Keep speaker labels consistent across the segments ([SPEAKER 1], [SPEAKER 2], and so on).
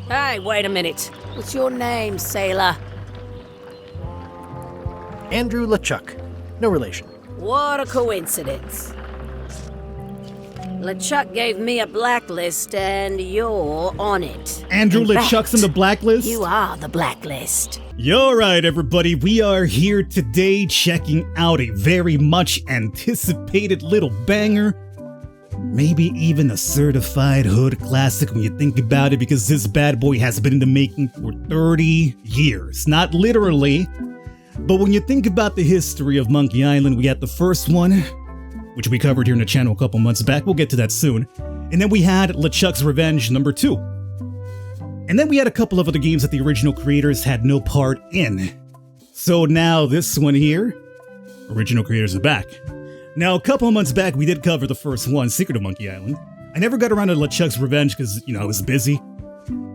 [SPEAKER 1] Hey, wait a minute. What's your name, sailor?
[SPEAKER 2] Andrew LeChuck. No relation.
[SPEAKER 1] What a coincidence. LeChuck gave me a blacklist, and you're on it.
[SPEAKER 3] Andrew
[SPEAKER 1] In
[SPEAKER 3] LeChuck's
[SPEAKER 1] fact,
[SPEAKER 3] in the blacklist?
[SPEAKER 1] You are the blacklist.
[SPEAKER 3] Yo, right, everybody. We are here today checking out a very much anticipated little banger. Maybe even a certified hood classic when you think about it, because this bad boy has been in the making for 30 years. Not literally, but when you think about the history of Monkey Island, we had the first one, which we covered here in the channel a couple months back. We'll get to that soon. And then we had LeChuck's Revenge number 2. And then we had a couple of other games that the original creators had no part in. So now this one here, original creators are back. Now, a couple of months back, we did cover the first one, Secret of Monkey Island. I never got around to LeChuck's Revenge because, I was busy.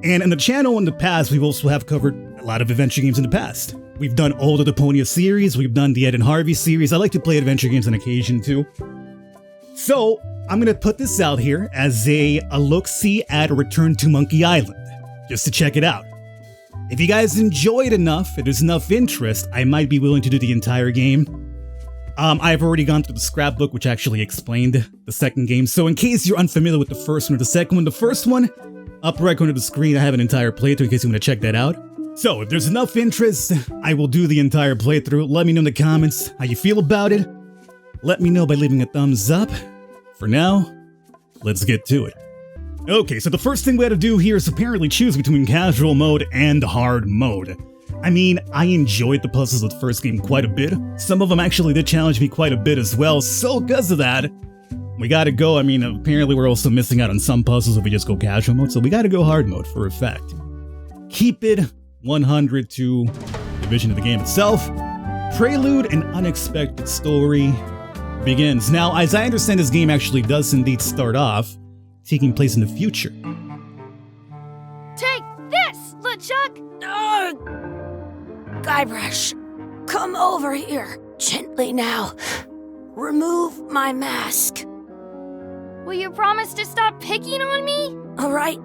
[SPEAKER 3] And in the channel in the past, we've also have covered a lot of adventure games in the past. We've done all the Deponia series, we've done the Ed and Harvey series. I like to play adventure games on occasion too. So, I'm gonna put this out here as a look-see at Return to Monkey Island, just to check it out. If you guys enjoy it enough, if there's enough interest, I might be willing to do the entire game. I've already gone through the scrapbook, which actually explained the second game. So in case you're unfamiliar with the first one or the second one, the first one, up right corner of the screen, I have an entire playthrough in case you want to check that out. So if there's enough interest, I will do the entire playthrough. Let me know in the comments how you feel about it. Let me know by leaving a thumbs up. For now, let's get to it. Okay, so the first thing we had to do here is apparently choose between casual mode and hard mode. I mean, I enjoyed the puzzles of the first game quite a bit. Some of them actually did challenge me quite a bit as well, so because of that, we gotta go. Apparently we're also missing out on some puzzles if we just go casual mode, so we gotta go hard mode for effect. Keep it 100 to the vision of the game itself. Prelude and unexpected story begins. Now, as I understand, this game actually does indeed start off taking place in the future.
[SPEAKER 4] Take this, LeChuck!
[SPEAKER 1] Guybrush, come over here. Gently now. Remove my mask.
[SPEAKER 4] Will you promise to stop picking on me?
[SPEAKER 1] All right,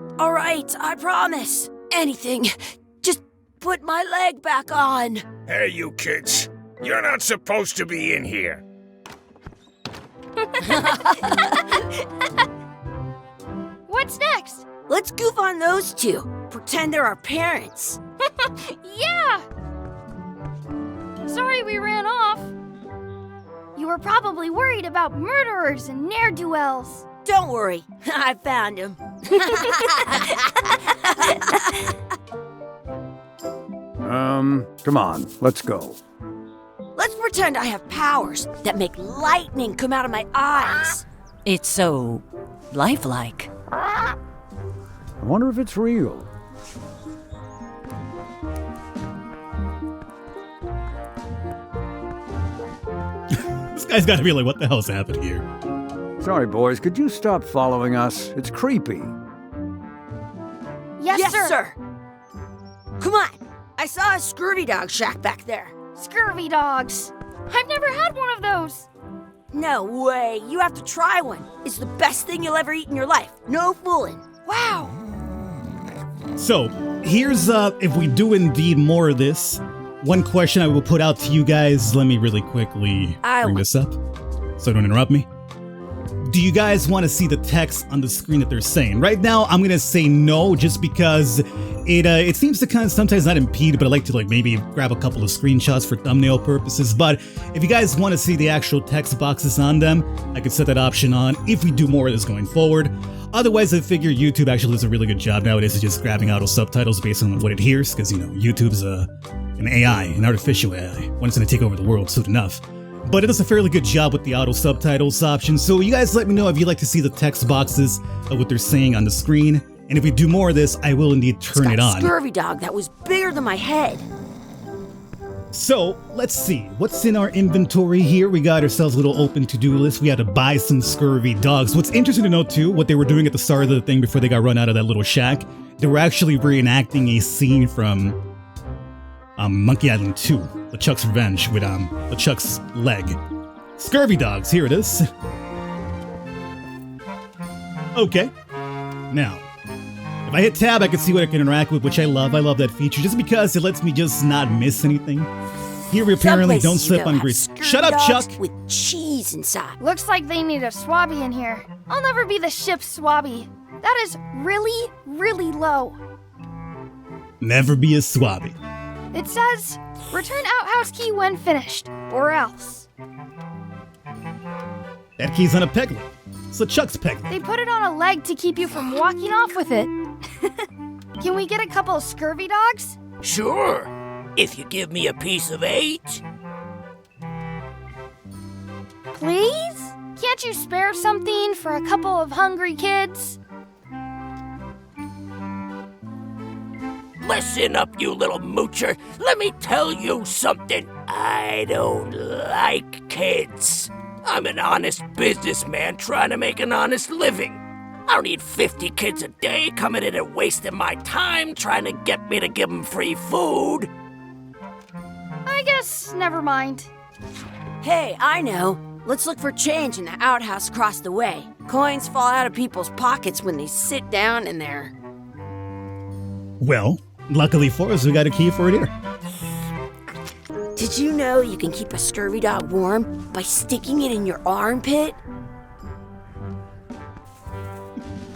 [SPEAKER 1] I promise. Anything. Just put my leg back on.
[SPEAKER 5] Hey, you kids. You're not supposed to be in here.
[SPEAKER 4] What's next?
[SPEAKER 1] Let's goof on those two. Pretend they're our parents.
[SPEAKER 4] Yeah! Sorry we ran off. You were probably worried about murderers and ne'er-do-wells.
[SPEAKER 1] Don't worry, I found him.
[SPEAKER 6] Come on, let's go.
[SPEAKER 1] Let's pretend I have powers that make lightning come out of my eyes.
[SPEAKER 7] It's so lifelike.
[SPEAKER 6] I wonder if it's real.
[SPEAKER 3] This guy's gotta be like, what the hell's happening here?
[SPEAKER 6] Sorry, boys, could you stop following us? It's creepy.
[SPEAKER 4] Yes,
[SPEAKER 1] sir. Come on, I saw a scurvy dog shack back there.
[SPEAKER 4] Scurvy dogs. I've never had one of those.
[SPEAKER 1] No way, you have to try one. It's the best thing you'll ever eat in your life. No fooling.
[SPEAKER 4] Wow.
[SPEAKER 3] So, here's, if we do indeed more of this, one question I will put out to you guys. Let me really quickly bring this up, so don't interrupt me. Do you guys want to see the text on the screen that they're saying? Right now, I'm gonna say no, just because it seems to kind of sometimes not impede, but I like to maybe grab a couple of screenshots for thumbnail purposes. But if you guys want to see the actual text boxes on them, I could set that option on if we do more of this going forward. Otherwise, I figure YouTube actually does a really good job nowadays of just grabbing auto subtitles based on what it hears, because YouTube's an AI, an artificial AI. When it's gonna take over the world soon enough. But it does a fairly good job with the auto subtitles option, so you guys let me know if you'd like to see the text boxes of what they're saying on the screen. And if we do more of this, I will indeed turn it on.
[SPEAKER 1] Scurvy dog that was bigger than my head.
[SPEAKER 3] So, let's see. What's in our inventory here? We got ourselves a little open to-do list. We had to buy some scurvy dogs. What's interesting to note, too, what they were doing at the start of the thing before they got run out of that little shack, they were actually reenacting a scene from Monkey Island 2, LeChuck's Revenge, with LeChuck's leg. Scurvy dogs, here it is. Okay. Now, If I hit tab, I can see what I can interact with, which I love. I love that feature just because it lets me just not miss anything. Here we apparently don't slip on grease. Shut up, Chuck!
[SPEAKER 1] With cheese inside.
[SPEAKER 4] Looks like they need a swabby in here. I'll never be the ship's swabby. That is really, really low.
[SPEAKER 3] Never be a swabby.
[SPEAKER 4] It says, return outhouse key when finished, or else.
[SPEAKER 3] That key's on a peglet. It's LeChuck's peglet.
[SPEAKER 4] They put it on a leg to keep you from walking off with it. Can we get a couple of scurvy dogs?
[SPEAKER 5] Sure, if you give me a piece of 8.
[SPEAKER 4] Please? Can't you spare something for a couple of hungry kids?
[SPEAKER 5] Listen up, you little moocher. Let me tell you something. I don't like kids. I'm an honest businessman trying to make an honest living. I don't need 50 kids a day coming in and wasting my time trying to get me to give them free food.
[SPEAKER 4] I guess never mind.
[SPEAKER 1] Hey, I know. Let's look for change in the outhouse across the way. Coins fall out of people's pockets when they sit down in there.
[SPEAKER 3] Well, luckily for us, we got a key for it here.
[SPEAKER 1] Did you know you can keep a scurvy dog warm by sticking it in your armpit?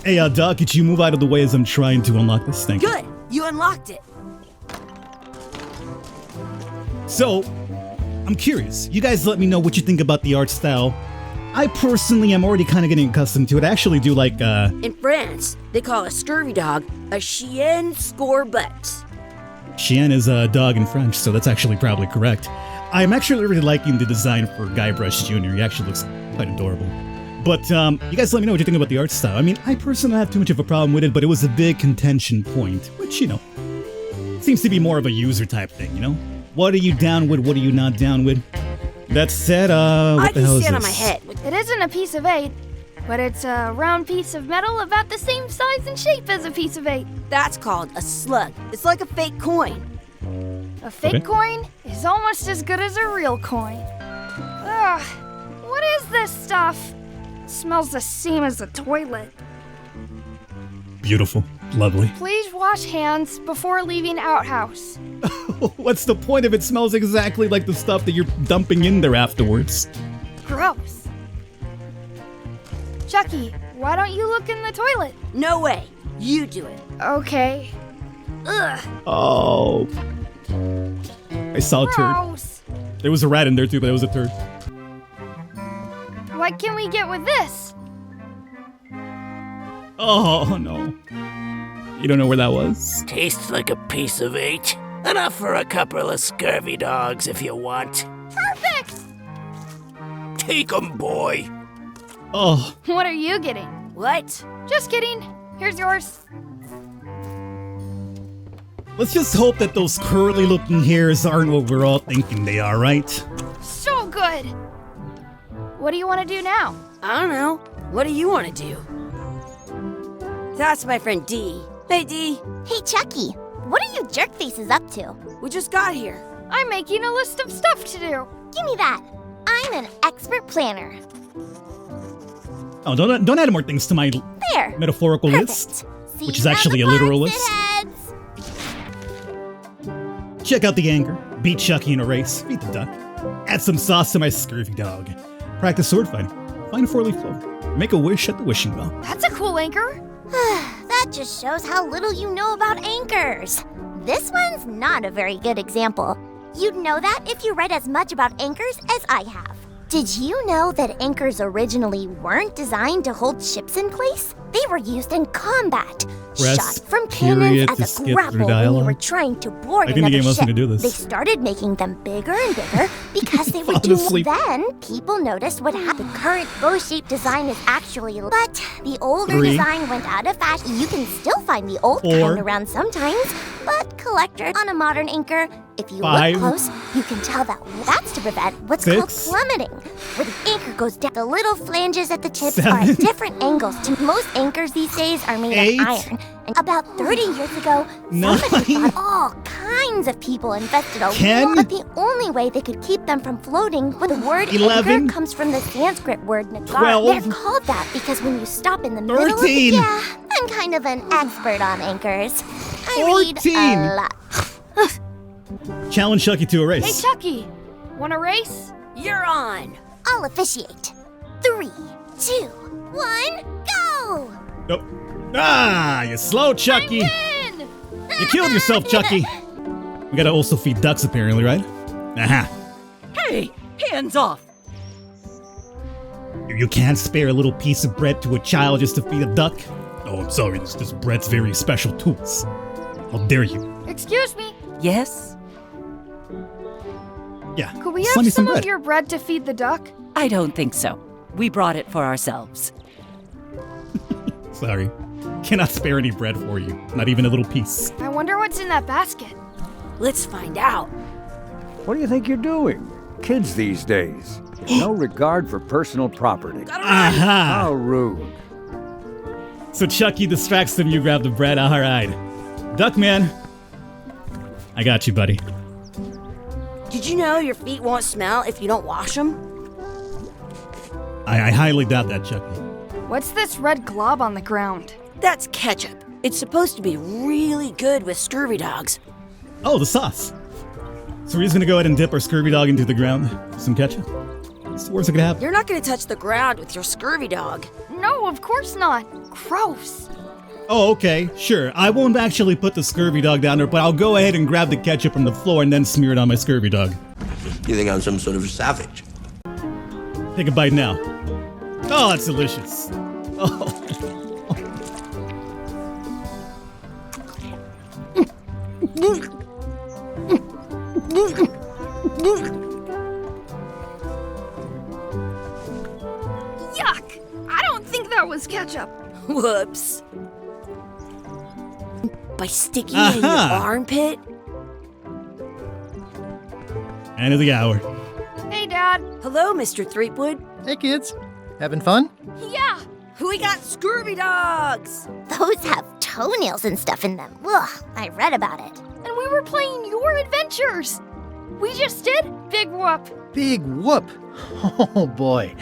[SPEAKER 3] Hey, Doc, could you move out of the way as I'm trying to unlock this thing?
[SPEAKER 1] Good! You unlocked it.
[SPEAKER 3] So, I'm curious. You guys let me know what you think about the art style. I personally am already kind of getting accustomed to it. I actually do like,
[SPEAKER 1] In France, they call a scurvy dog a chien scorbut.
[SPEAKER 3] Chien is a dog in French, so that's actually probably correct. I'm actually really liking the design for Guybrush Jr. He actually looks quite adorable. But, you guys let me know what you think about the art style. I mean, I personally don't have too much of a problem with it, but it was a big contention point, which, you know, seems to be more of a user type thing, you know? What are you down with? What are you not down with? That said, what the hell is this?
[SPEAKER 1] I can stand on my head.
[SPEAKER 4] It isn't a piece of 8, but it's a round piece of metal about the same size and shape as a piece of 8.
[SPEAKER 1] That's called a slug. It's like a fake coin.
[SPEAKER 4] A fake
[SPEAKER 3] Okay.
[SPEAKER 4] coin is almost as good as a real coin. Ugh, what is this stuff? It smells the same as the toilet.
[SPEAKER 3] Beautiful. Lovely.
[SPEAKER 4] Please wash hands before leaving outhouse.
[SPEAKER 3] What's the point if it smells exactly like the stuff that you're dumping in there afterwards?
[SPEAKER 4] Gross. Chucky, why don't you look in the toilet?
[SPEAKER 1] No way. You do it.
[SPEAKER 4] Okay. Ugh,
[SPEAKER 3] Oh. I saw a turd.
[SPEAKER 4] gross.
[SPEAKER 3] There was a rat in there too, but it was a turd.
[SPEAKER 4] What can we get with this?
[SPEAKER 3] Oh, no. You don't know where that was?
[SPEAKER 5] Tastes like a piece of 8. Enough for a couple of scurvy dogs if you want.
[SPEAKER 4] Perfect!
[SPEAKER 5] Take 'em, boy.
[SPEAKER 3] Oh,
[SPEAKER 4] What are you getting?
[SPEAKER 1] What?
[SPEAKER 4] Just kidding. Here's yours.
[SPEAKER 3] let's just hope that those curly looking hairs aren't what we're all thinking they are, right?
[SPEAKER 4] So good. What do you want to do now?
[SPEAKER 1] I don't know. What do you want to do? That's my friend Dee. Hey, Dee.
[SPEAKER 8] Hey, Chucky, what are you jerk faces up to?
[SPEAKER 1] We just got here.
[SPEAKER 4] I'm making a list of stuff to do.
[SPEAKER 8] Give me that. I'm an expert planner.
[SPEAKER 3] Oh, don't add more things to my
[SPEAKER 8] There.
[SPEAKER 3] metaphorical
[SPEAKER 8] Perfect.
[SPEAKER 3] list.
[SPEAKER 8] See
[SPEAKER 3] Which is
[SPEAKER 8] you
[SPEAKER 3] actually
[SPEAKER 8] down
[SPEAKER 3] a
[SPEAKER 8] the
[SPEAKER 3] literal
[SPEAKER 8] park,
[SPEAKER 3] list.
[SPEAKER 8] shitheads.
[SPEAKER 3] Check out the anger. Beat Chucky in a race. Beat the duck. Add some sauce to my scurvy dog. Practice sword fighting. Find a four-leaf clover. Make a wish at the wishing well.
[SPEAKER 4] That's a cool anchor.
[SPEAKER 8] That just shows how little you know about anchors. This one's not a very good example. You'd know that if you read as much about anchors as I have. Did you know that anchors originally weren't designed to hold ships in place? They were used in combat.
[SPEAKER 3] Press
[SPEAKER 8] Shot from
[SPEAKER 3] period
[SPEAKER 8] cannons
[SPEAKER 3] to
[SPEAKER 8] as a
[SPEAKER 3] skip through
[SPEAKER 8] grapple when you
[SPEAKER 3] dialogue.
[SPEAKER 8] were trying to board
[SPEAKER 3] I think the
[SPEAKER 8] another
[SPEAKER 3] game was
[SPEAKER 8] ship.
[SPEAKER 3] gonna do this.
[SPEAKER 8] They started making them bigger and bigger because they were
[SPEAKER 3] Fall
[SPEAKER 8] doing
[SPEAKER 3] asleep.
[SPEAKER 8] Then people noticed what happened. The current bow-shaped design is actually, but the older
[SPEAKER 3] 3.
[SPEAKER 8] design went out of fashion. You can still find the old
[SPEAKER 3] 4.
[SPEAKER 8] kind around sometimes, but collectors on a modern anchor, if you
[SPEAKER 3] 5.
[SPEAKER 8] look close, you can tell that that's to prevent what's
[SPEAKER 3] 6.
[SPEAKER 8] called plummeting, where the anchor goes down. The little flanges at the tips are
[SPEAKER 3] 7.
[SPEAKER 8] at different angles. Most anchors these days are made
[SPEAKER 3] 8.
[SPEAKER 8] of iron. And about 30 years ago,
[SPEAKER 3] 9.
[SPEAKER 8] somebody thought all kinds of people invested a
[SPEAKER 3] 10.
[SPEAKER 8] lot, but the only way they could keep them from floating with the word
[SPEAKER 3] 11.
[SPEAKER 8] anchor comes from the Sanskrit word nagar.
[SPEAKER 3] 12.
[SPEAKER 8] They're called that because when you stop in the middle of
[SPEAKER 3] 13.
[SPEAKER 8] yeah, I'm kind of an expert on anchors. I
[SPEAKER 3] 14.
[SPEAKER 8] read a lot.
[SPEAKER 3] Challenge Chucky to a race.
[SPEAKER 4] Hey, Chucky, want a race?
[SPEAKER 1] You're on.
[SPEAKER 8] I'll officiate. 3, 2, 1, go!
[SPEAKER 3] Nope. Ah, you're slow, Chucky.
[SPEAKER 4] Win!
[SPEAKER 3] You killed yourself, Chucky. We gotta also feed ducks, apparently, right? Aha.
[SPEAKER 7] Hey, hands off!
[SPEAKER 3] You can't spare a little piece of bread to a child just to feed a duck? Oh, I'm sorry, this bread's very special to us. How dare you?
[SPEAKER 4] Excuse me,
[SPEAKER 7] Yes?
[SPEAKER 3] Yeah,
[SPEAKER 4] could we
[SPEAKER 3] send me
[SPEAKER 4] have some
[SPEAKER 3] bread.
[SPEAKER 4] of your bread to feed the duck?
[SPEAKER 7] I don't think so. We brought it for ourselves.
[SPEAKER 3] Sorry. Cannot spare any bread for you. Not even a little piece.
[SPEAKER 4] I wonder what's in that basket.
[SPEAKER 1] Let's find out.
[SPEAKER 6] What do you think you're doing? Kids these days. No regard for personal property.
[SPEAKER 3] Aha!
[SPEAKER 6] How rude.
[SPEAKER 3] So Chucky distracts them, you grab the bread. Alright. Duckman. I got you, buddy.
[SPEAKER 1] Did you know your feet won't smell if you don't wash them?
[SPEAKER 3] I highly doubt that, Chucky.
[SPEAKER 4] What's this red glob on the ground?
[SPEAKER 1] That's ketchup. It's supposed to be really good with scurvy dogs.
[SPEAKER 3] Oh, the sauce. So we're just gonna go ahead and dip our scurvy dog into the ground. Some ketchup. What's the worst that could happen?
[SPEAKER 1] You're not gonna touch the ground with your scurvy dog.
[SPEAKER 4] No, of course not. Gross.
[SPEAKER 3] Oh, okay, sure. I won't actually put the scurvy dog down there, but I'll go ahead and grab the ketchup from the floor and then smear it on my scurvy dog.
[SPEAKER 9] You think I'm some sort of savage?
[SPEAKER 3] Take a bite now. Oh, that's delicious. Oh.
[SPEAKER 4] Yuck! I don't think that was ketchup.
[SPEAKER 1] Whoops. By sticking it in your armpit?
[SPEAKER 3] End of the hour.
[SPEAKER 4] Hey, Dad.
[SPEAKER 1] Hello, Mr. Threepwood.
[SPEAKER 2] Hey, kids. Having fun?
[SPEAKER 4] Yeah.
[SPEAKER 1] We got scurvy dogs!
[SPEAKER 8] Those have toenails and stuff in them. Ugh, I read about it.
[SPEAKER 4] And we were playing your adventures. We just did? Big whoop.
[SPEAKER 2] Big whoop. Oh, boy.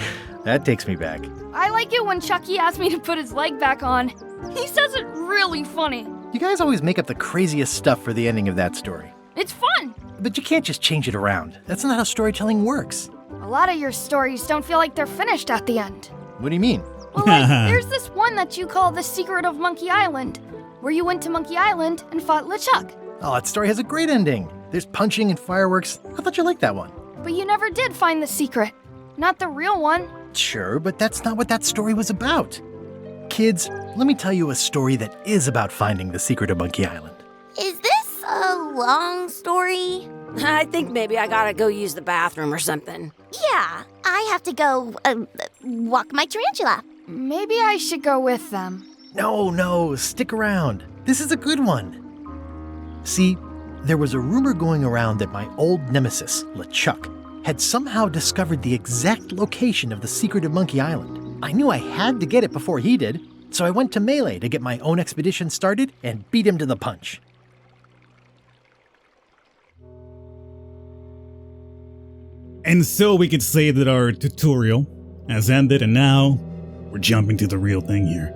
[SPEAKER 2] That takes me back.
[SPEAKER 4] I like it when Chucky asks me to put his leg back on. He says it really funny.
[SPEAKER 2] You guys always make up the craziest stuff for the ending of that story.
[SPEAKER 4] It's fun.
[SPEAKER 2] But you can't just change it around. That's not how storytelling works.
[SPEAKER 4] A lot of your stories don't feel like they're finished at the end.
[SPEAKER 2] What do you mean?
[SPEAKER 4] Well, like, there's this one that you call The Secret of Monkey Island, where you went to Monkey Island and fought LeChuck.
[SPEAKER 2] Oh, that story has a great ending. There's punching and fireworks. I thought you liked that one.
[SPEAKER 4] But you never did find the secret. Not the real one.
[SPEAKER 2] Sure, but that's not what that story was about. Kids, let me tell you a story that is about finding the secret of Monkey Island.
[SPEAKER 8] Is this a long story?
[SPEAKER 1] I think maybe I gotta go use the bathroom or something.
[SPEAKER 8] Yeah, I have to go walk my tarantula.
[SPEAKER 4] Maybe I should go with them.
[SPEAKER 2] No, stick around. This is a good one. See, there was a rumor going around that my old nemesis, LeChuck, had somehow discovered the exact location of the secret of Monkey Island. I knew I had to get it before he did, so I went to Melee to get my own expedition started and beat him to the punch.
[SPEAKER 3] And so we could say that our tutorial has ended, and now we're jumping to the real thing here.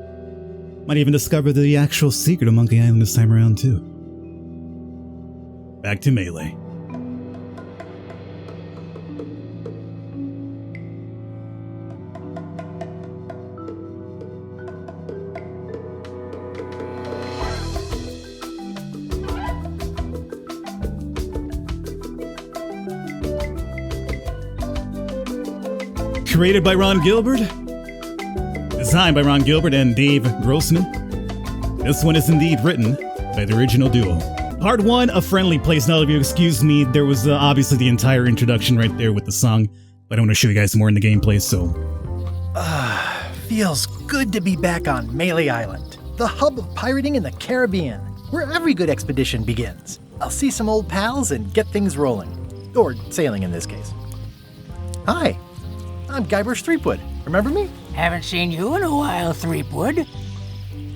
[SPEAKER 3] Might even discover the actual secret of Monkey Island this time around, too. Back to Melee. Created by Ron Gilbert, designed by Ron Gilbert and Dave Grossman. This one is indeed written by the original duo. Part 1, A Friendly Place. Now, if you excuse me, there was obviously the entire introduction right there with the song, but I want to show you guys more in the gameplay, so...
[SPEAKER 2] Feels good to be back on Melee Island, the hub of pirating in the Caribbean, where every good expedition begins. I'll see some old pals and get things rolling. Or sailing in this case. Hi. I'm Guybrush Threepwood. Remember me?
[SPEAKER 10] Haven't seen you in a while, Threepwood.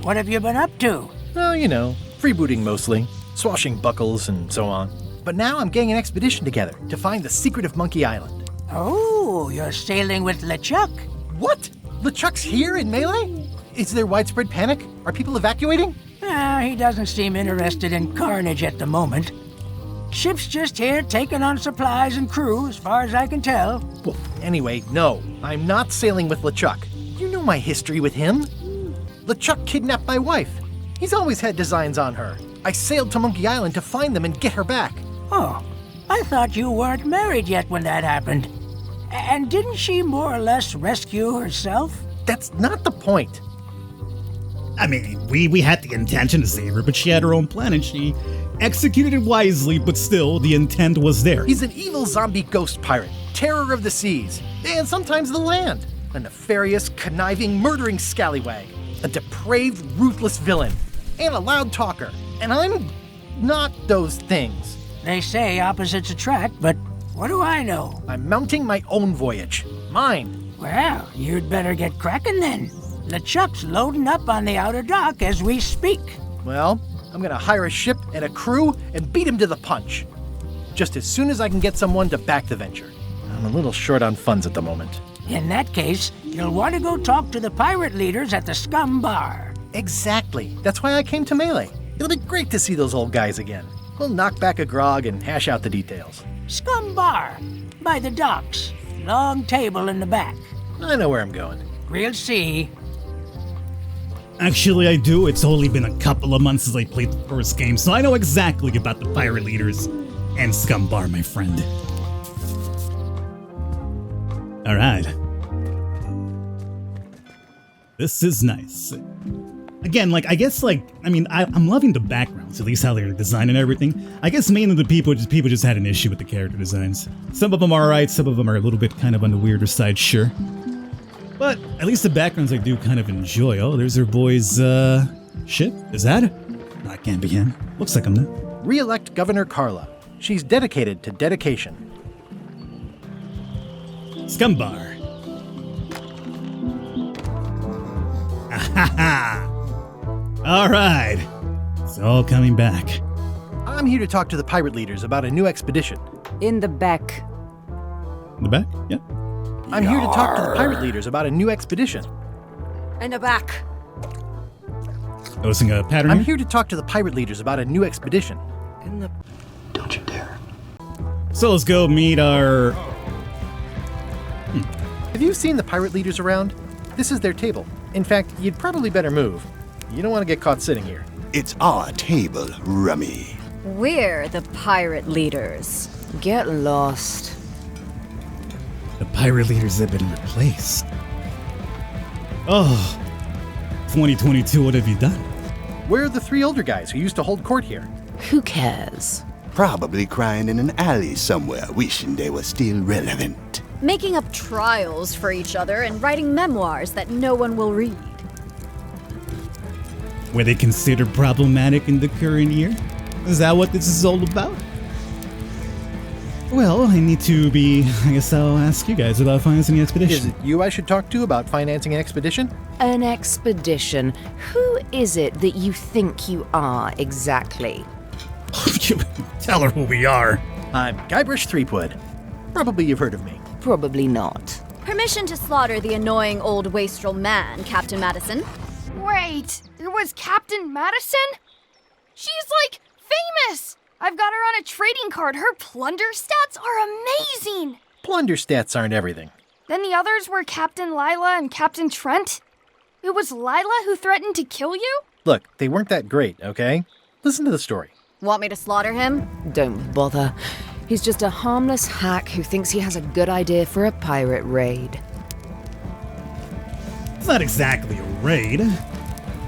[SPEAKER 10] What have you been up to?
[SPEAKER 2] Oh, you know, freebooting mostly, swashbuckles and so on. But now I'm getting an expedition together to find the secret of Monkey Island.
[SPEAKER 10] Oh, you're sailing with LeChuck.
[SPEAKER 2] What? LeChuck's here in Melee? Is there widespread panic? Are people evacuating?
[SPEAKER 10] He doesn't seem interested in carnage at the moment. Ship's just here taking on supplies and crew, as far as I can tell.
[SPEAKER 2] Well, anyway, no. I'm not sailing with LeChuck. You know my history with him. LeChuck kidnapped my wife. He's always had designs on her. I sailed to Monkey Island to find them and get her back.
[SPEAKER 10] Oh, I thought you weren't married yet when that happened. And didn't she more or less rescue herself?
[SPEAKER 2] That's not the point.
[SPEAKER 3] I mean, we had the intention to save her, but she had her own plan and she executed it wisely, but still, the intent was there.
[SPEAKER 2] He's an evil zombie ghost pirate, terror of the seas, and sometimes the land. A nefarious, conniving, murdering scallywag. A depraved, ruthless villain. And a loud talker. And I'm not those things.
[SPEAKER 10] They say opposites attract, but what do I know?
[SPEAKER 2] I'm mounting my own voyage. Mine.
[SPEAKER 10] Well, you'd better get cracking then. LeChuck's loading up on the outer dock as we speak.
[SPEAKER 2] Well, I'm gonna hire a ship and a crew and beat him to the punch. Just as soon as I can get someone to back the venture. I'm a little short on funds at the moment.
[SPEAKER 10] In that case, you'll want to go talk to the pirate leaders at the Scum Bar.
[SPEAKER 2] Exactly. That's why I came to Melee. It'll be great to see those old guys again. We'll knock back a grog and hash out the details.
[SPEAKER 10] Scum Bar, by the docks. Long table in the back.
[SPEAKER 2] I know where I'm going.
[SPEAKER 10] We'll see.
[SPEAKER 3] Actually, I do. It's only been a couple of months since I played the first game, so I know exactly about the pirate leaders and Scum Bar, my friend. Alright. This is nice. Again, I'm loving the backgrounds, at least how they're designed and everything. I guess mainly the people just had an issue with the character designs. Some of them are alright, some of them are a little bit kind of on the weirder side, sure. But at least the backgrounds I do kind of enjoy. Oh, there's her boy's, ship? Is that it? No, it can't be him. Looks like I'm not.
[SPEAKER 2] Re-elect Governor Carla. She's dedicated to dedication.
[SPEAKER 3] Scumbar. Ahaha! Alright. It's all coming back.
[SPEAKER 2] I'm here to talk to the pirate leaders about a new expedition.
[SPEAKER 11] In the back.
[SPEAKER 3] In the back? Yeah.
[SPEAKER 2] I'm here to talk to the pirate leaders about a new expedition.
[SPEAKER 1] In the back.
[SPEAKER 3] Noticing a pattern
[SPEAKER 2] I'm here to talk to the pirate leaders about a new expedition.
[SPEAKER 1] In the...
[SPEAKER 9] Don't you dare.
[SPEAKER 3] So let's go meet our...
[SPEAKER 2] Have you seen the pirate leaders around? This is their table. In fact, you'd probably better move. You don't want to get caught sitting here.
[SPEAKER 12] It's our table, Rummy.
[SPEAKER 11] We're the pirate leaders. Get lost.
[SPEAKER 3] The pirate leaders have been replaced. Oh, 2022, what have you done?
[SPEAKER 2] Where are the three older guys who used to hold court here?
[SPEAKER 11] Who cares?
[SPEAKER 12] Probably crying in an alley somewhere, wishing they were still relevant.
[SPEAKER 13] Making up trials for each other and writing memoirs that no one will read.
[SPEAKER 3] Were they considered problematic in the current year? Is that what this is all about? Well, I guess I'll ask you guys about financing the expedition.
[SPEAKER 2] Is it you I should talk to about financing an expedition?
[SPEAKER 11] An expedition? Who is it that you think you are, exactly?
[SPEAKER 3] Tell her who we are.
[SPEAKER 2] I'm Guybrush Threepwood. Probably you've heard of me.
[SPEAKER 11] Probably not.
[SPEAKER 13] Permission to slaughter the annoying old wastrel man, Captain Madison.
[SPEAKER 4] Wait, it was Captain Madison? She's like famous! I've got her on a trading card. Her plunder stats are amazing!
[SPEAKER 2] Plunder stats aren't everything.
[SPEAKER 4] Then the others were Captain Lila and Captain Trent? It was Lila who threatened to kill you?
[SPEAKER 2] Look, they weren't that great, okay? Listen to the story.
[SPEAKER 13] Want me to slaughter him?
[SPEAKER 11] Don't bother. He's just a harmless hack who thinks he has a good idea for a pirate raid.
[SPEAKER 3] It's not exactly a raid.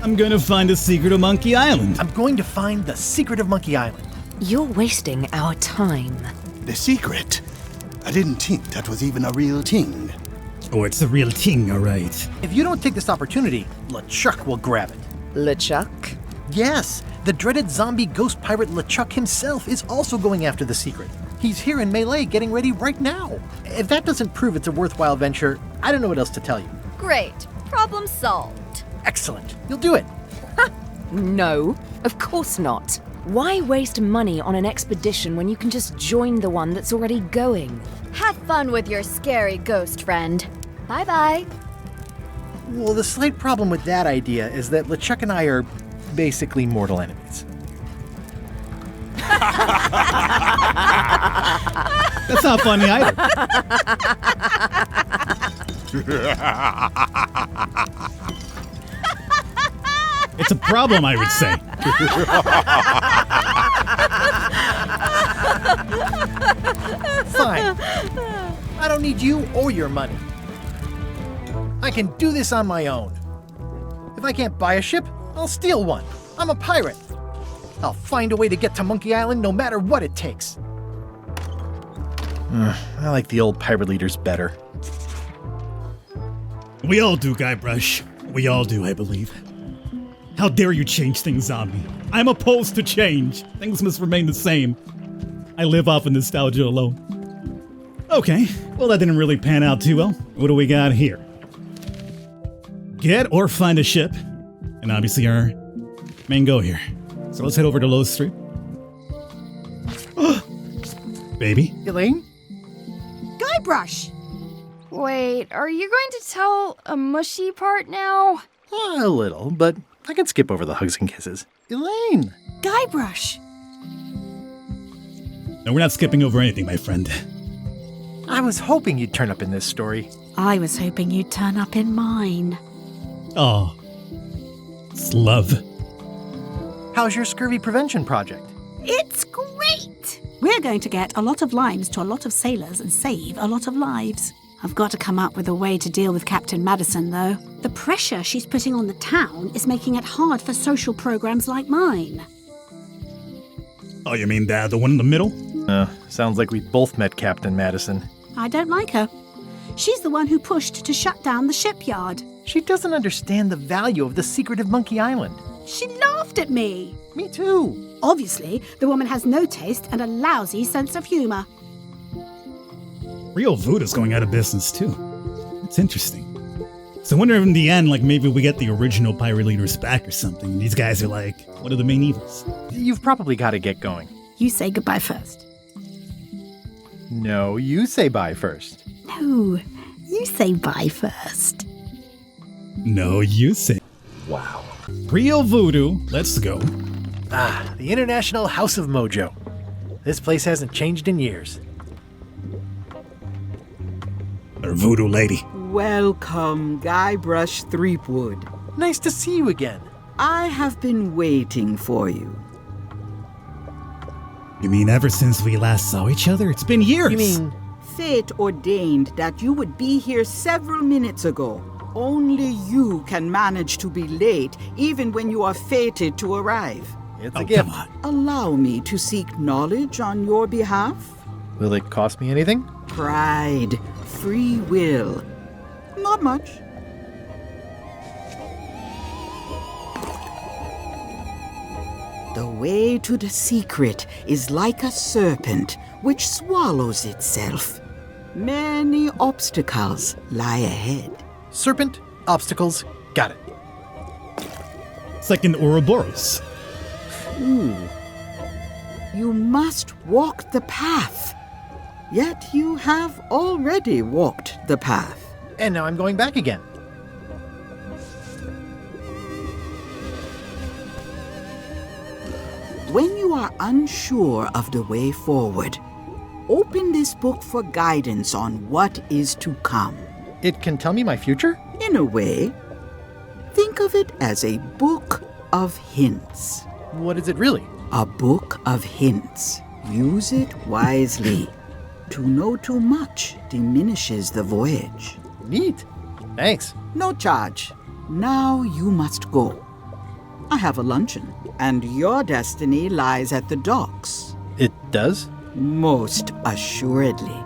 [SPEAKER 3] I'm gonna find the secret of Monkey Island.
[SPEAKER 2] I'm going to find the secret of Monkey Island.
[SPEAKER 11] You're wasting our time.
[SPEAKER 12] The secret? I didn't think that was even a real thing.
[SPEAKER 3] Oh, it's a real thing, alright.
[SPEAKER 2] If you don't take this opportunity, LeChuck will grab it.
[SPEAKER 11] LeChuck?
[SPEAKER 2] Yes, the dreaded zombie ghost pirate LeChuck himself is also going after the secret. He's here in Melee getting ready right now. If that doesn't prove it's a worthwhile venture, I don't know what else to tell you.
[SPEAKER 13] Great. Problem solved.
[SPEAKER 2] Excellent. You'll do it.
[SPEAKER 11] No, of course not. Why waste money on an expedition when you can just join the one that's already going?
[SPEAKER 13] Have fun with your scary ghost friend. Bye-bye.
[SPEAKER 2] Well, the slight problem with that idea is that LeChuck and I are basically mortal enemies.
[SPEAKER 3] That's not funny either. It's a problem, I would say.
[SPEAKER 2] Fine. I don't need you or your money. I can do this on my own. If I can't buy a ship, I'll steal one. I'm a pirate. I'll find a way to get to Monkey Island no matter what it takes. I like the old pirate leaders better.
[SPEAKER 3] We all do, Guybrush. We all do, I believe. How dare you change things on me? I'm opposed to change. Things must remain the same. I live off of nostalgia alone. Okay, well that didn't really pan out too well. What do we got here? Get or find a ship. And obviously our main goal here. So let's head over to Low Street. Baby?
[SPEAKER 2] Elaine?
[SPEAKER 1] Guybrush!
[SPEAKER 4] Wait, are you going to tell a mushy part now?
[SPEAKER 2] A little, but I can skip over the hugs and kisses. Elaine!
[SPEAKER 1] Guybrush!
[SPEAKER 3] No, we're not skipping over anything, my friend.
[SPEAKER 2] I was hoping you'd turn up in this story.
[SPEAKER 14] I was hoping you'd turn up in mine.
[SPEAKER 3] Oh. It's love.
[SPEAKER 2] How's your scurvy prevention project?
[SPEAKER 14] It's great! We're going to get a lot of limes to a lot of sailors and save a lot of lives. I've got to come up with a way to deal with Captain Madison, though. The pressure she's putting on the town is making it hard for social programs like mine.
[SPEAKER 3] Oh, you mean the one in the middle?
[SPEAKER 2] Sounds like we both met Captain Madison.
[SPEAKER 14] I don't like her. She's the one who pushed to shut down the shipyard.
[SPEAKER 2] She doesn't understand the value of the secret of Monkey Island.
[SPEAKER 14] She laughed at me.
[SPEAKER 2] Me too.
[SPEAKER 14] Obviously, the woman has no taste and a lousy sense of humor.
[SPEAKER 3] Real Voodoo's going out of business, too. It's interesting. So I wonder if in the end, like, maybe we get the original pirate leaders back or something. These guys are like, what are the main evils?
[SPEAKER 2] You've probably got to get going.
[SPEAKER 14] You say goodbye first.
[SPEAKER 2] No, you say bye first.
[SPEAKER 14] No, you say bye first.
[SPEAKER 3] No, you say.
[SPEAKER 2] Wow.
[SPEAKER 3] Real Voodoo, let's go.
[SPEAKER 2] The International House of Mojo. This place hasn't changed in years.
[SPEAKER 3] Our Voodoo lady.
[SPEAKER 15] Welcome, Guybrush Threepwood.
[SPEAKER 2] Nice to see you again.
[SPEAKER 15] I have been waiting for you.
[SPEAKER 3] You mean ever since we last saw each other? It's been years.
[SPEAKER 2] You mean...
[SPEAKER 15] Fate ordained that you would be here several minutes ago. Only you can manage to be late, even when you are fated to arrive.
[SPEAKER 2] It's a gift.
[SPEAKER 3] Come on.
[SPEAKER 15] Allow me to seek knowledge on your behalf.
[SPEAKER 2] Will it cost me anything?
[SPEAKER 15] Pride, free will. Not much. The way to the secret is like a serpent which swallows itself. Many obstacles lie ahead.
[SPEAKER 2] Serpent, obstacles, got it.
[SPEAKER 3] It's like an Ouroboros.
[SPEAKER 15] Ooh. You must walk the path. Yet you have already walked the path.
[SPEAKER 2] And now I'm going back again.
[SPEAKER 15] When you are unsure of the way forward, open this book for guidance on what is to come.
[SPEAKER 2] It can tell me my future?
[SPEAKER 15] In a way, think of it as a book of hints.
[SPEAKER 2] What is it really?
[SPEAKER 15] A book of hints. Use it wisely. To know too much diminishes the voyage.
[SPEAKER 2] Neat. Thanks.
[SPEAKER 15] No charge. Now you must go. I have a luncheon, and your destiny lies at the docks.
[SPEAKER 2] It does?
[SPEAKER 15] Most assuredly.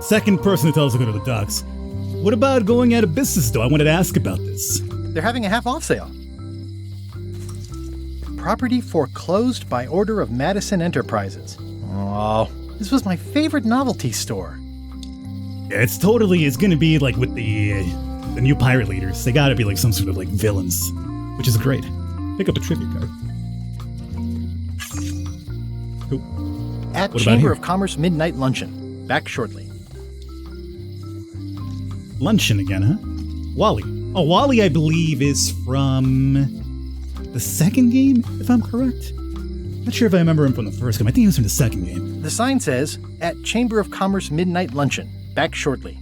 [SPEAKER 3] Second person to tell us to go to the docks. What about going out of business, though? I wanted to ask about this.
[SPEAKER 2] They're having a half-off sale. Property foreclosed by order of Madison Enterprises. Oh, this was my favorite novelty store.
[SPEAKER 3] Yeah, it's going to be like with the new pirate leaders. They gotta be like some sort of like villains, which is great. Pick up a trivia card. Cool.
[SPEAKER 2] At
[SPEAKER 3] What about
[SPEAKER 2] Chamber
[SPEAKER 3] here?
[SPEAKER 2] of Commerce Midnight Luncheon. Back shortly.
[SPEAKER 3] Luncheon again, huh? Wally. Oh, Wally, I believe, is from the second game, if I'm correct. Not sure if I remember him from the first game. I think he was from the second game.
[SPEAKER 2] The sign says, at Chamber of Commerce Midnight Luncheon. Back shortly.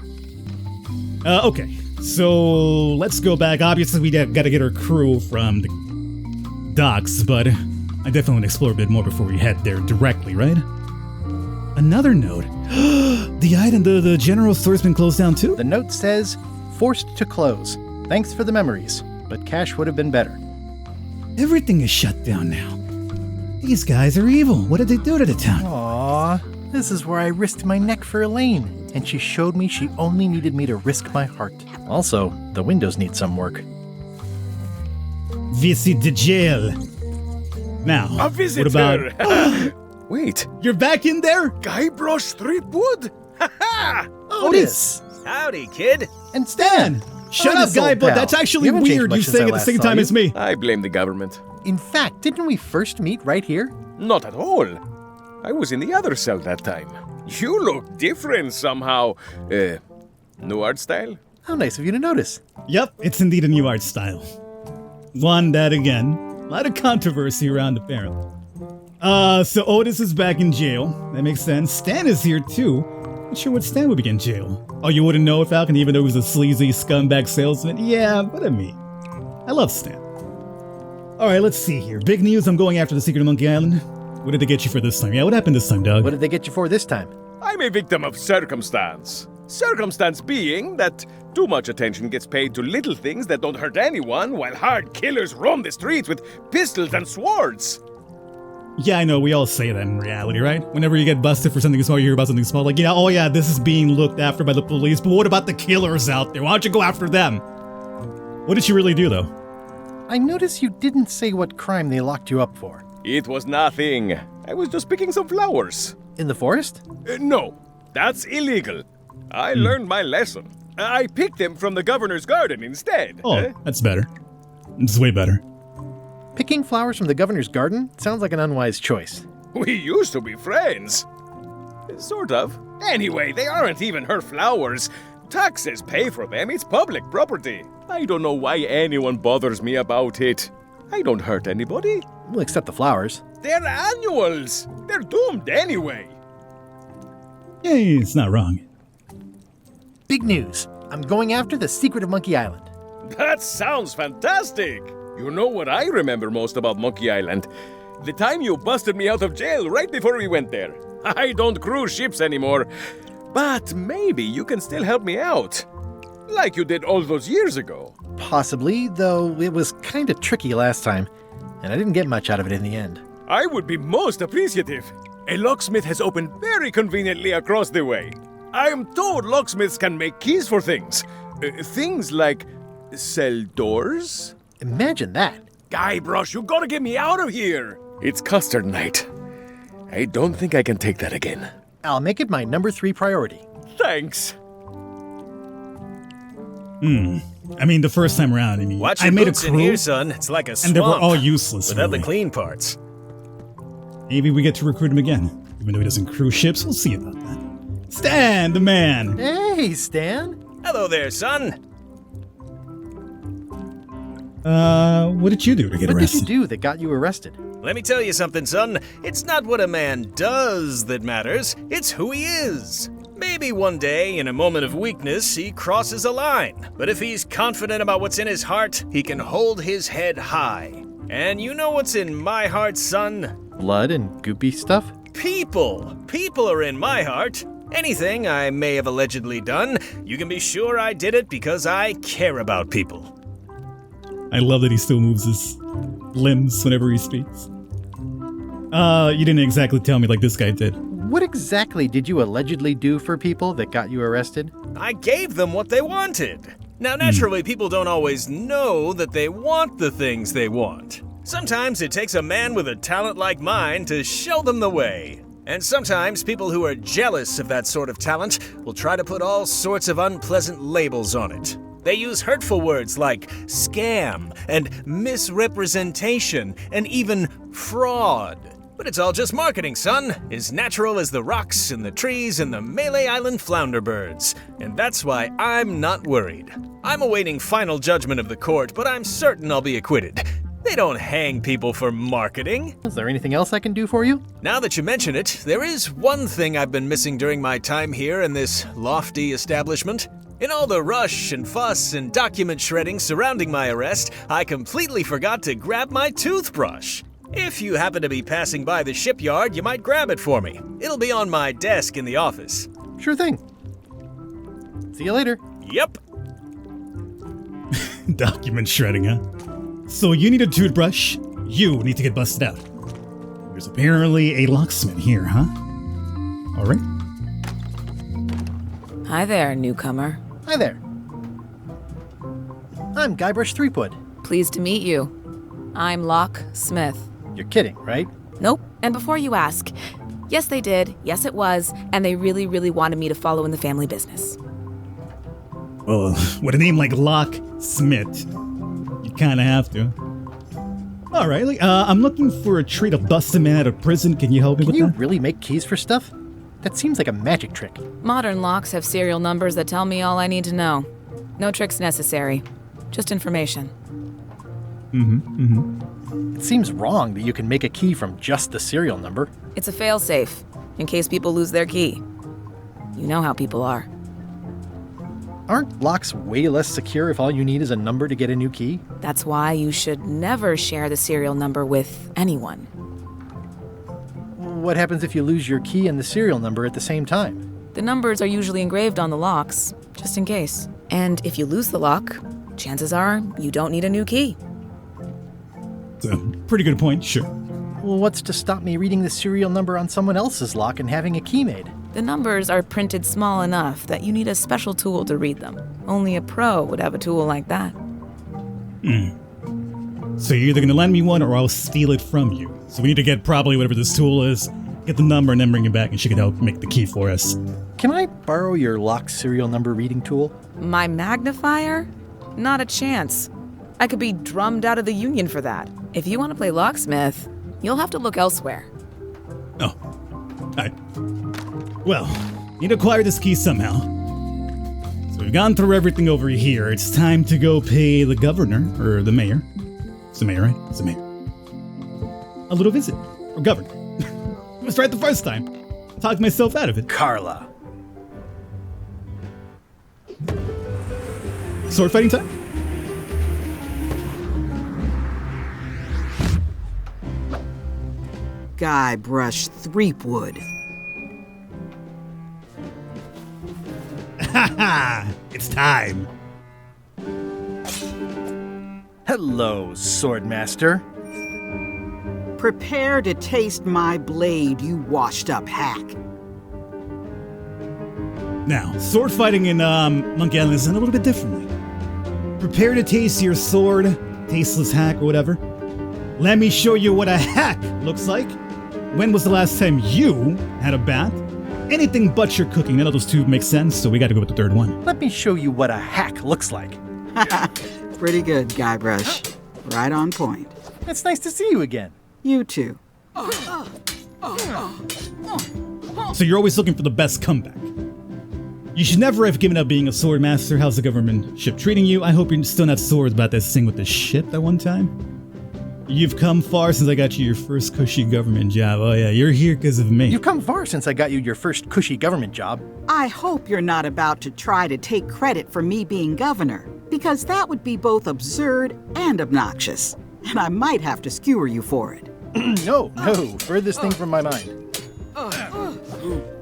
[SPEAKER 3] Okay. So, let's go back. Obviously, we gotta get our crew from the docks, but I definitely want to explore a bit more before we head there directly, right? Another note. The general store's been closed down too?
[SPEAKER 2] The note says, forced to close. Thanks for the memories, but cash would have been better.
[SPEAKER 3] Everything is shut down now. These guys are evil. What did they do to the town?
[SPEAKER 2] Aww, this is where I risked my neck for Elaine, and she showed me she only needed me to risk my heart. Also, the windows need some work.
[SPEAKER 3] Visit the jail. Now,
[SPEAKER 16] a visitor.
[SPEAKER 3] What about...
[SPEAKER 16] Wait.
[SPEAKER 3] You're back in there?
[SPEAKER 16] Guybrush Threepwood? Ha-ha!
[SPEAKER 3] Otis!
[SPEAKER 16] Howdy, kid.
[SPEAKER 2] And Stan!
[SPEAKER 3] Shut up, Guy, but that's actually weird you saying at the same time as me.
[SPEAKER 16] I blame the government.
[SPEAKER 2] In fact, didn't we first meet right here?
[SPEAKER 16] Not at all. I was in the other cell that time. You look different somehow. New art style?
[SPEAKER 2] How nice of you to notice.
[SPEAKER 3] Yep, it's indeed a new art style. One that, again, a lot of controversy around apparently. So Otis is back in jail. That makes sense. Stan is here too. Not sure what Stan would be in jail. Oh, you wouldn't know, Falcon, even though he was a sleazy scumbag salesman? Yeah, but I mean, I love Stan. Alright, let's see here. Big news, I'm going after the secret of Monkey Island. What did they get you for this time? Yeah, what happened this time, dog?
[SPEAKER 2] What did they get you for this time?
[SPEAKER 16] I'm a victim of circumstance. Circumstance being that too much attention gets paid to little things that don't hurt anyone, while hard killers roam the streets with pistols and swords.
[SPEAKER 3] Yeah, I know, we all say that in reality, right? Whenever you get busted for something small, you hear about something small, like, yeah, oh yeah, this is being looked after by the police, but what about the killers out there? Why don't you go after them? What did you really do, though?
[SPEAKER 2] I noticed you didn't say what crime they locked you up for.
[SPEAKER 16] It was nothing. I was just picking some flowers.
[SPEAKER 2] In the forest?
[SPEAKER 16] No, that's illegal. I learned my lesson. I picked them from the governor's garden instead.
[SPEAKER 3] Oh, that's better. It's way better.
[SPEAKER 2] Picking flowers from the governor's garden sounds like an unwise choice.
[SPEAKER 16] We used to be friends. Sort of. Anyway, they aren't even her flowers. Taxes pay for them. It's public property. I don't know why anyone bothers me about it. I don't hurt anybody.
[SPEAKER 2] Well, except the flowers.
[SPEAKER 16] They're annuals. They're doomed anyway.
[SPEAKER 3] Yeah, it's not wrong.
[SPEAKER 2] Big news. I'm going after the secret of Monkey Island.
[SPEAKER 16] That sounds fantastic. You know what I remember most about Monkey Island? The time you busted me out of jail right before we went there. I don't cruise ships anymore. But maybe you can still help me out. Like you did all those years ago.
[SPEAKER 2] Possibly, though it was kind of tricky last time. And I didn't get much out of it in the end.
[SPEAKER 16] I would be most appreciative. A locksmith has opened very conveniently across the way. I am told locksmiths can make keys for things. Things like cell doors.
[SPEAKER 2] Imagine that.
[SPEAKER 16] Guybrush, you gotta get me out of here. It's custard night. I don't think I can take that again.
[SPEAKER 2] I'll make it my number 3 priority.
[SPEAKER 16] Thanks.
[SPEAKER 3] I mean, the first time around,
[SPEAKER 17] Watch
[SPEAKER 3] I
[SPEAKER 17] your
[SPEAKER 3] made a
[SPEAKER 17] boots
[SPEAKER 3] crew,
[SPEAKER 17] in here, son. It's like a swamp.
[SPEAKER 3] and they were all useless.
[SPEAKER 17] Without
[SPEAKER 3] really.
[SPEAKER 17] the clean parts.
[SPEAKER 3] Maybe we get to recruit him again. Even though he doesn't cruise ships, we'll see about that. Stan, the man!
[SPEAKER 2] Hey, Stan!
[SPEAKER 17] Hello there, son.
[SPEAKER 3] What did you do to get arrested?
[SPEAKER 2] What did you do that got you arrested?
[SPEAKER 17] Let me tell you something, son. It's not what a man does that matters. It's who he is. Maybe one day, in a moment of weakness, he crosses a line. But if he's confident about what's in his heart, he can hold his head high. And you know what's in my heart, son?
[SPEAKER 2] Blood and goopy stuff?
[SPEAKER 17] People. People are in my heart. Anything I may have allegedly done, you can be sure I did it because I care about people.
[SPEAKER 3] I love that he still moves his limbs whenever he speaks. You didn't exactly tell me like this guy did.
[SPEAKER 2] What exactly did you allegedly do for people that got you arrested?
[SPEAKER 17] I gave them what they wanted. Now, naturally, people don't always know that they want the things they want. Sometimes it takes a man with a talent like mine to show them the way. And sometimes people who are jealous of that sort of talent will try to put all sorts of unpleasant labels on it. They use hurtful words like scam and misrepresentation and even fraud. But it's all just marketing, son. As natural as the rocks and the trees and the Melee Island flounder birds. And that's why I'm not worried. I'm awaiting final judgment of the court, but I'm certain I'll be acquitted. They don't hang people for marketing.
[SPEAKER 2] Is there anything else I can do for you?
[SPEAKER 17] Now that you mention it, there is one thing I've been missing during my time here in this lofty establishment. In all the rush and fuss and document shredding surrounding my arrest, I completely forgot to grab my toothbrush. If you happen to be passing by the shipyard, you might grab it for me. It'll be on my desk in the office.
[SPEAKER 2] Sure thing. See you later.
[SPEAKER 17] Yep.
[SPEAKER 3] Document shredding, huh? So you need a toothbrush. You need to get busted out. There's apparently a locksmith here, huh? All right.
[SPEAKER 11] Hi there, newcomer.
[SPEAKER 2] Hi there. I'm Guybrush Threepwood.
[SPEAKER 11] Pleased to meet you. I'm Locke Smith.
[SPEAKER 2] You're kidding, right?
[SPEAKER 11] Nope. And before you ask, yes, they did. Yes, it was. And they really, really wanted me to follow in the family business.
[SPEAKER 3] Well, with a name like Locke Smith, you kind of have to. All right, I'm looking for a tree to bust a man out of prison. Can you help me with that?
[SPEAKER 2] Can you really make keys for stuff? That seems like a magic trick.
[SPEAKER 11] Modern locks have serial numbers that tell me all I need to know. No tricks necessary. Just information.
[SPEAKER 2] It seems wrong that you can make a key from just the serial number.
[SPEAKER 11] It's a failsafe, in case people lose their key. You know how people are.
[SPEAKER 2] Aren't locks way less secure if all you need is a number to get a new key?
[SPEAKER 11] That's why you should never share the serial number with anyone.
[SPEAKER 2] What happens if you lose your key and the serial number at the same time?
[SPEAKER 11] The numbers are usually engraved on the locks, just in case. And if you lose the lock, chances are you don't need a new key.
[SPEAKER 3] It's a pretty good point, sure.
[SPEAKER 2] Well, what's to stop me reading the serial number on someone else's lock and having a key made?
[SPEAKER 11] The numbers are printed small enough that you need a special tool to read them. Only a pro would have a tool like that.
[SPEAKER 3] So you're either going to lend me one or I'll steal it from you. So we need to get probably whatever this tool is, get the number, and then bring it back, and she can help make the key for us.
[SPEAKER 2] Can I borrow your lock serial number reading tool?
[SPEAKER 11] My magnifier? Not a chance. I could be drummed out of the union for that. If you want to play locksmith, you'll have to look elsewhere.
[SPEAKER 3] Oh. Alright. Well, need to acquire this key somehow. So we've gone through everything over here. It's time to go pay the governor, or the mayor. It's the mayor, right? It's the mayor. A little visit. Or governor. I was right the first time. Talked myself out of it.
[SPEAKER 2] Carla.
[SPEAKER 3] Sword fighting time?
[SPEAKER 15] Guybrush Threepwood.
[SPEAKER 3] Ha! It's time.
[SPEAKER 2] Hello, Swordmaster.
[SPEAKER 15] Prepare to taste my blade, you washed-up hack.
[SPEAKER 3] Now, sword fighting in Monkey Island is done a little bit differently. Prepare to taste your sword, tasteless hack or whatever. Let me show you what a hack looks like. When was the last time you had a bath? Anything but your cooking. None of those two make sense, so we gotta go with the third one.
[SPEAKER 2] Let me show you what a hack looks like.
[SPEAKER 15] Pretty good, Guybrush. Right on point.
[SPEAKER 2] It's nice to see you again.
[SPEAKER 15] You too.
[SPEAKER 3] So you're always looking for the best comeback. You should never have given up being a sword master. How's the government ship treating you? I hope you're still not sore about this thing with the ship that one time. You've come far since I got you your first cushy government job. Oh yeah, you're here because of me.
[SPEAKER 2] You've come far since I got you your first cushy government job.
[SPEAKER 15] I hope you're not about to try to take credit for me being governor, because that would be both absurd and obnoxious, and I might have to skewer you for it.
[SPEAKER 2] No, furthest thing from my mind.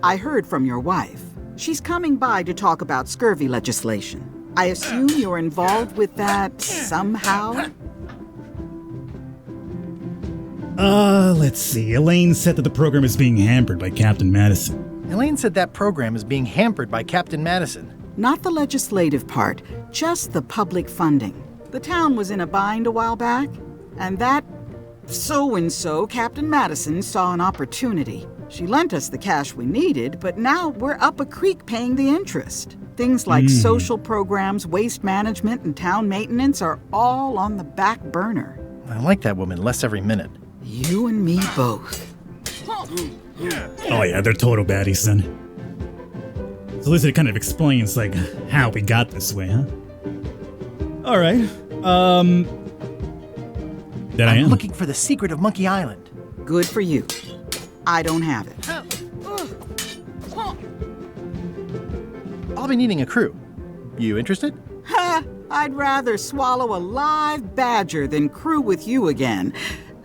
[SPEAKER 15] I heard from your wife. She's coming by to talk about scurvy legislation. I assume you're involved with that somehow?
[SPEAKER 3] Let's see. Elaine said that the program is being hampered by Captain Madison.
[SPEAKER 2] Elaine said that program is being hampered by Captain Madison.
[SPEAKER 15] Not the legislative part, just the public funding. The town was in a bind a while back, and that so-and-so, Captain Madison, saw an opportunity. She lent us the cash we needed, but now we're up a creek paying the interest. Things like social programs, waste management, and town maintenance are all on the back burner.
[SPEAKER 2] I like that woman less every minute.
[SPEAKER 15] You and me both.
[SPEAKER 3] Oh yeah, they're total baddies then. So at least it kind of explains, like, how we got this way, huh? Alright, There I am.
[SPEAKER 2] I'm looking for the secret of Monkey Island.
[SPEAKER 15] Good for you. I don't have it.
[SPEAKER 2] I'll be needing a crew. You interested?
[SPEAKER 15] Ha! I'd rather swallow a live badger than crew with you again.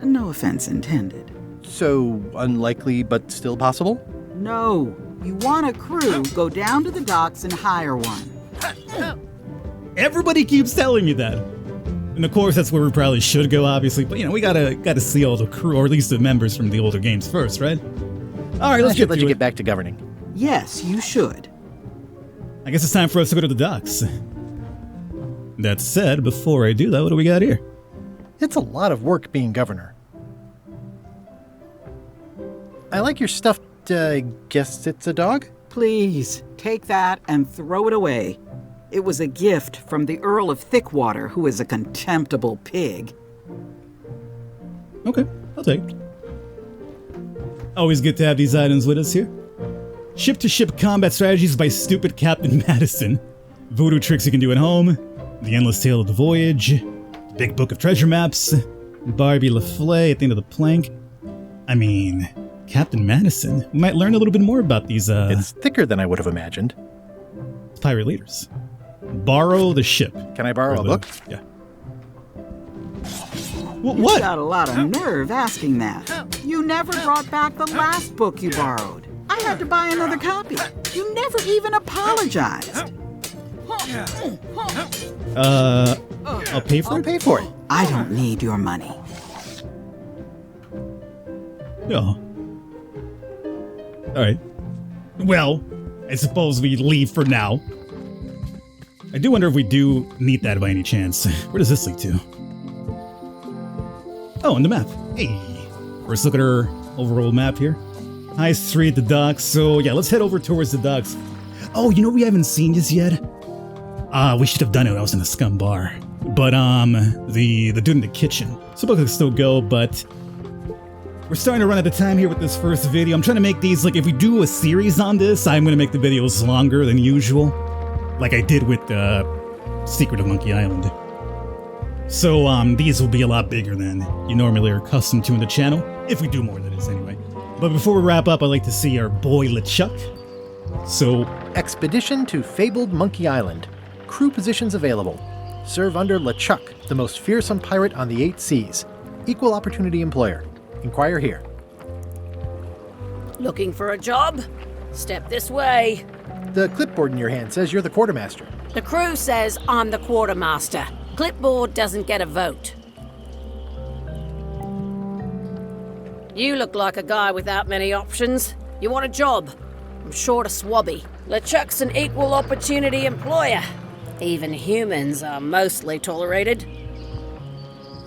[SPEAKER 15] No offense intended.
[SPEAKER 2] So, unlikely but still possible?
[SPEAKER 15] No. You want a crew, go down to the docks and hire one.
[SPEAKER 3] Everybody keeps telling me that. And of course, that's where we probably should go, obviously. But, we gotta see all the crew, or at least the members from the older games first, right? All right, let's
[SPEAKER 2] let you get back to governing.
[SPEAKER 15] Yes, you should.
[SPEAKER 3] I guess it's time for us to go to the docks. That said, before I do that, what do we got here?
[SPEAKER 2] It's a lot of work being governor. I like your stuffed, guess it's a dog?
[SPEAKER 15] Please, take that and throw it away. It was a gift from the Earl of Thickwater, who is a contemptible pig.
[SPEAKER 3] Okay, I'll take it. Always good to have these items with us here. Ship-to-ship combat strategies by stupid Captain Madison. Voodoo tricks you can do at home. The Endless Tale of the Voyage. The Big Book of Treasure Maps. Barbie LaFlay at the end of the plank. I mean, Captain Madison. We might learn a little bit more about these,
[SPEAKER 2] It's thicker than I would have imagined.
[SPEAKER 3] pirate leaders. Borrow the ship.
[SPEAKER 2] Can I borrow a book?
[SPEAKER 3] Yeah.
[SPEAKER 15] You
[SPEAKER 3] What?
[SPEAKER 15] got a lot of nerve asking that. You never brought back the last book you borrowed. I had to buy another copy. You never even apologized.
[SPEAKER 3] I'll pay for it?
[SPEAKER 2] I'll pay for it.
[SPEAKER 15] I don't need your money.
[SPEAKER 3] Yeah. Alright. Well, I suppose we leave for now. I do wonder if we do need that by any chance. Where does this lead to? Oh, on the map. Hey. First look at our overall map here. High Street, the docks. So yeah, let's head over towards the docks. Oh, we haven't seen this yet? We should have done it when I was in the Scum Bar. But, the dude in the kitchen. So we can still go, but we're starting to run out of time here with this first video. I'm trying to make these, like, if we do a series on this, I'm going to make the videos longer than usual. Like I did with, Secret of Monkey Island. So, these will be a lot bigger than you normally are accustomed to in the channel. If we do more, that is, anyway. But before we wrap up, I'd like to see our boy LeChuck. So,
[SPEAKER 2] Expedition to Fabled Monkey Island. Crew positions available. Serve under LeChuck, the most fearsome pirate on the 8 seas. Equal opportunity employer. Inquire here.
[SPEAKER 1] Looking for a job? Step this way.
[SPEAKER 2] The clipboard in your hand says you're the quartermaster.
[SPEAKER 1] The crew says I'm the quartermaster. Clipboard doesn't get a vote. You look like a guy without many options. You want a job? I'm short a swabby. LeChuck's an equal opportunity employer. Even humans are mostly tolerated.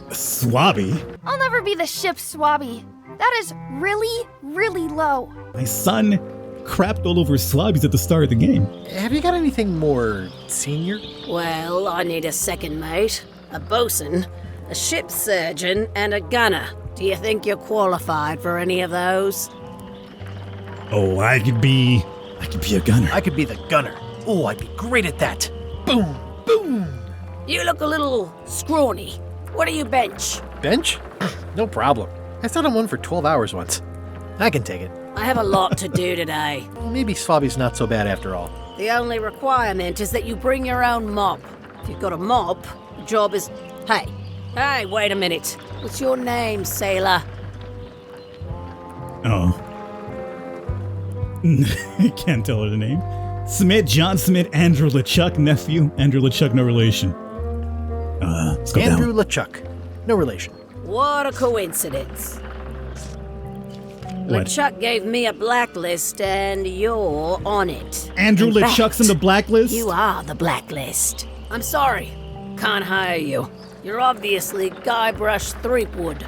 [SPEAKER 3] Swabby?
[SPEAKER 4] I'll never be the ship's swabby. That is really, really low.
[SPEAKER 3] My son crapped all over swabbies at the start of the game.
[SPEAKER 2] Have you got anything more senior?
[SPEAKER 1] Well, I need a second mate, a bosun, a ship surgeon, and a gunner. Do you think you're qualified for any of those?
[SPEAKER 3] Oh, I could be a gunner.
[SPEAKER 2] I could be the gunner. Oh, I'd be great at that. Boom, boom.
[SPEAKER 1] You look a little scrawny. What do you bench?
[SPEAKER 2] Bench? No problem. I sat on one for 12 hours once. I can take it.
[SPEAKER 1] I have a lot to do today.
[SPEAKER 2] Well, maybe Swabby's not so bad after all.
[SPEAKER 1] The only requirement is that you bring your own mop. If you've got a mop, the job is... Hey, wait a minute. What's your name, sailor?
[SPEAKER 3] Oh. I can't tell her the name. Smith, John Smith, Andrew LeChuck, nephew. Andrew LeChuck, no relation. Let's go
[SPEAKER 2] Andrew
[SPEAKER 3] down.
[SPEAKER 2] LeChuck, no relation.
[SPEAKER 1] What a coincidence.
[SPEAKER 3] What?
[SPEAKER 1] LeChuck gave me a blacklist and you're on it.
[SPEAKER 3] Andrew
[SPEAKER 1] In
[SPEAKER 3] LeChuck's
[SPEAKER 1] fact,
[SPEAKER 3] in the blacklist?
[SPEAKER 1] You are the blacklist. I'm sorry. Can't hire you. You're obviously Guybrush Threepwood.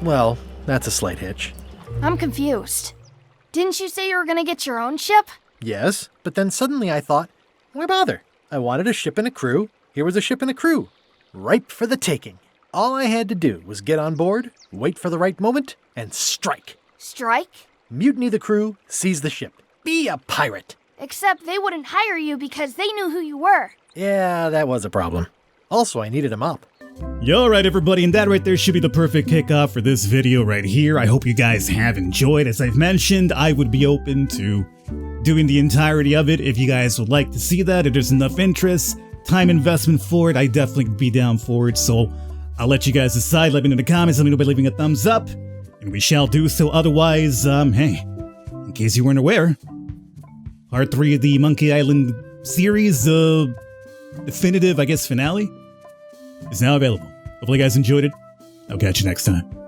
[SPEAKER 2] Well, that's a slight hitch.
[SPEAKER 4] I'm confused. Didn't you say you were gonna get your own ship?
[SPEAKER 2] Yes, but then suddenly I thought, why bother? I wanted a ship and a crew. Here was a ship and a crew. Ripe for the taking. All I had to do was get on board, wait for the right moment, and strike.
[SPEAKER 4] Strike?
[SPEAKER 2] Mutiny the crew, seize the ship. Be a pirate.
[SPEAKER 4] Except they wouldn't hire you because they knew who you were.
[SPEAKER 2] Yeah, that was a problem. Also, I needed him up.
[SPEAKER 3] Alright everybody, and that right there should be the perfect kickoff for this video right here. I hope you guys have enjoyed. As I've mentioned, I would be open to doing the entirety of it if you guys would like to see that. If there's enough interest, time investment for it, I'd definitely be down for it. So I'll let you guys decide. Let me know in the comments. Let me know by leaving a thumbs up, and we shall do so. Otherwise, hey, in case you weren't aware, Part 3 of the Monkey Island series, definitive, I guess, finale is now available. Hopefully you guys enjoyed it. I'll catch you next time.